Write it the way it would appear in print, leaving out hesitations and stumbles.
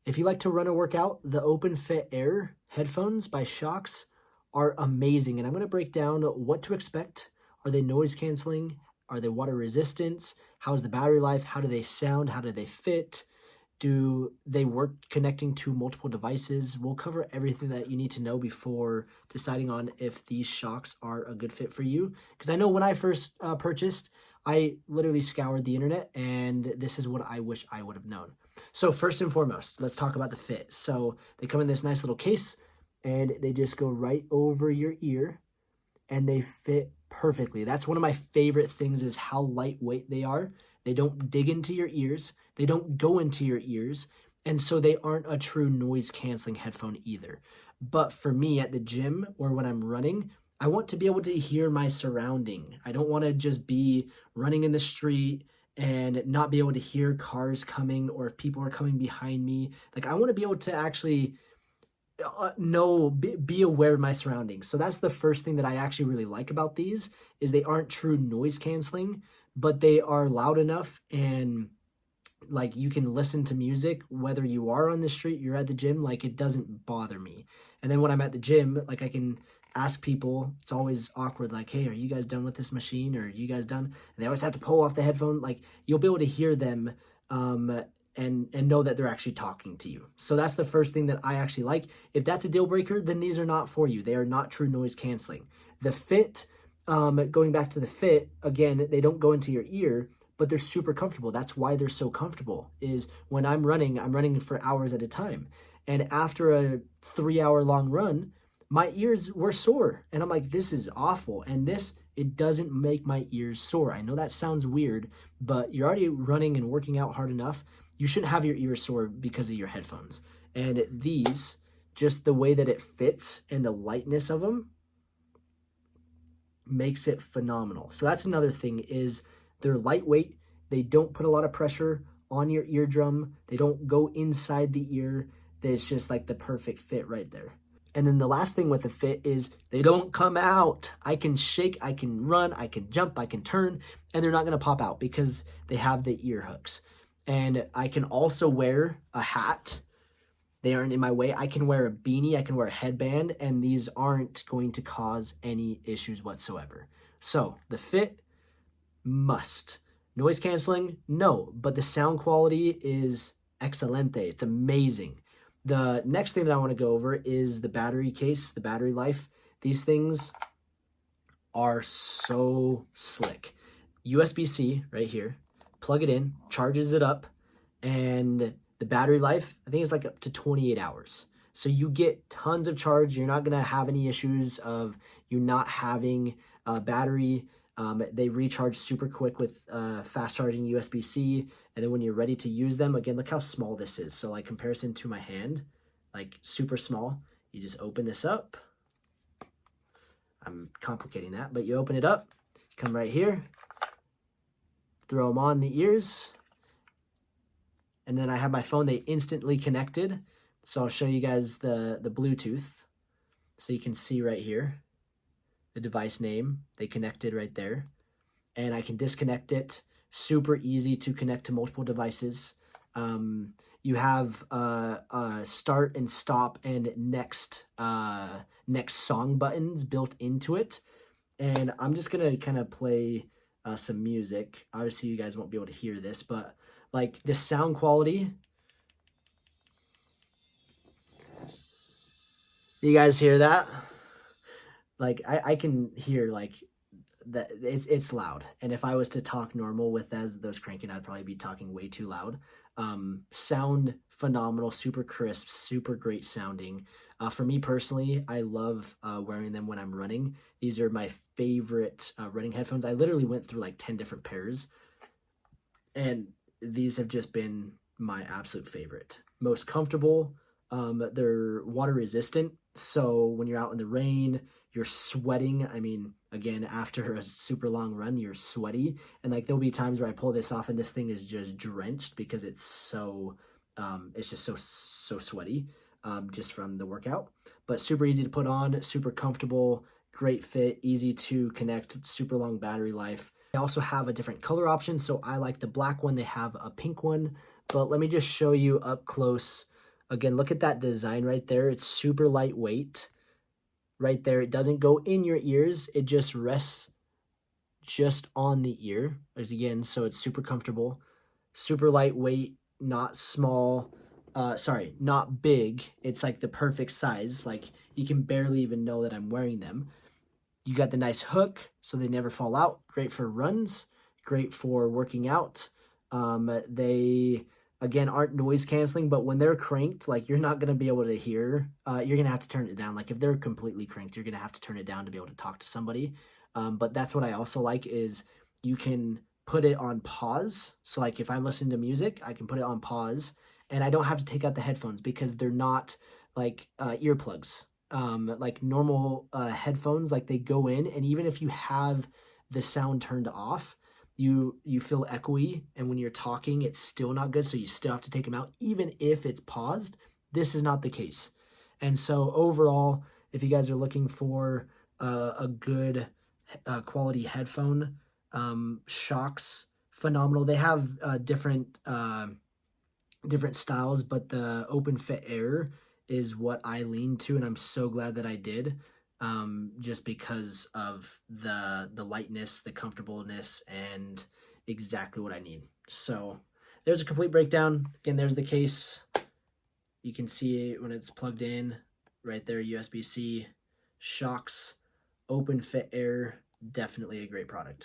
If you like to run a workout, the OpenFit Air headphones by SHOKZ are amazing. And I'm going to break down what to expect. Are they noise canceling? Are they water resistance? How's the battery life? How do they sound? How do they fit? Do they work connecting to multiple devices? We'll cover everything that you need to know before deciding on if these SHOKZ are a good fit for you. Because I know when I first purchased, I literally scoured the internet, and this is what I wish I would have known. So first and foremost, let's talk about the fit. So they come in this nice little case, and they just go right over your ear, and they fit perfectly. That's one of my favorite things, is how lightweight they are. They don't dig into your ears. They don't go into your ears. And so they aren't a true noise canceling headphone either. But for me at the gym or when I'm running, I want to be able to hear my surrounding. I don't want to just be running in the street and not be able to hear cars coming, or if people are coming behind me. Like, I want to be able to actually be aware of my surroundings. So that's the first thing that I actually really like about these, is they aren't true noise canceling, but they are loud enough, and like, you can listen to music whether you are on the street, you're at the gym. Like, it doesn't bother me. And then when I'm at the gym, like, I can ask people. It's always awkward, like, hey, are you guys done with this machine, or are you guys done? And they always have to pull off the headphone. Like, you'll be able to hear them and know that they're actually talking to you. So that's the first thing that I actually like. If that's a deal breaker, then these are not for you. They are not true noise canceling. The fit, going back to the fit, again, they don't go into your ear, but they're super comfortable. That's why they're so comfortable, is when I'm running for hours at a time. And after a 3-hour long run, my ears were sore. And I'm like, this is awful. And it doesn't make my ears sore. I know that sounds weird, but you're already running and working out hard enough. You shouldn't have your ears sore because of your headphones. And these, just the way that it fits and the lightness of them makes it phenomenal. So that's another thing, is they're lightweight. They don't put a lot of pressure on your eardrum. They don't go inside the ear. It's just like the perfect fit right there. And then the last thing with the fit is they don't come out. I can shake, I can run, I can jump, I can turn, and they're not going to pop out because they have the ear hooks. And I can also wear a hat. They aren't in my way. I can wear a beanie, I can wear a headband, and these aren't going to cause any issues whatsoever. So the fit, must. Noise canceling, no, but the sound quality is excelente. It's amazing. The next thing that I want to go over is the battery case, the battery life. These things are so slick. USB-C right here, plug it in, charges it up, and the battery life, I think it's like up to 28 hours. So you get tons of charge. You're not going to have any issues of you not having a battery. They recharge super quick with fast charging USB-C. And then when you're ready to use them, again, look how small this is. So like, comparison to my hand, like super small. You just open this up. I'm complicating that, but you open it up, come right here, throw them on the ears. And then I have my phone, they instantly connected. So I'll show you guys the Bluetooth. So you can see right here, the device name, they connected right there. And I can disconnect it. Super easy to connect to multiple devices. You have start and stop and next song buttons built into it. And I'm just gonna kind of play some music. Obviously you guys won't be able to hear this, but like, the sound quality, you guys hear that? Like, I can hear, like, that it's loud. And if I was to talk normal with those cranking, I'd probably be talking way too loud. Sound phenomenal, super crisp, super great sounding. For me personally, I love wearing them when I'm running. These are my favorite running headphones. I literally went through like 10 different pairs, and these have just been my absolute favorite. Most comfortable. They're water resistant. So when you're out in the rain, you're sweating. I mean, again, after a super long run, you're sweaty. And like, there'll be times where I pull this off and this thing is just drenched because it's so, it's just so sweaty, just from the workout. But super easy to put on, super comfortable, great fit, easy to connect, super long battery life. They also have a different color option. So I like the black one. They have a pink one, but let me just show you up close Again, look at that design right there. It's super lightweight right there. It doesn't go in your ears. It just rests just on the ear. As again, so it's super comfortable, super lightweight, not small. Sorry, not big. It's like the perfect size. Like you can barely even know that I'm wearing them. You got the nice hook, so they never fall out. Great for runs, great for working out. They, again, aren't noise canceling, but when they're cranked, like you're not going to be able to hear. You're going to have to turn it down. Like if they're completely cranked, you're going to have to turn it down to be able to talk to somebody. But that's what I also like is you can put it on pause. So like if I'm listening to music, I can put it on pause and I don't have to take out the headphones because they're not like earplugs. Like normal headphones, like they go in, and even if you have the sound turned off, you feel echoey, and when you're talking, it's still not good. So you still have to take them out, even if it's paused. This is not the case, and so overall, if you guys are looking for a good quality headphone, SHOKZ phenomenal. They have different styles, but the OpenFit Air is what I lean to, and I'm so glad that I did, just because of the lightness, the comfortableness, and exactly what I need. So there's a complete breakdown. Again, there's the case. You can see it when it's plugged in right there, USB-C. SHOKZ OpenFit Air, definitely a great product.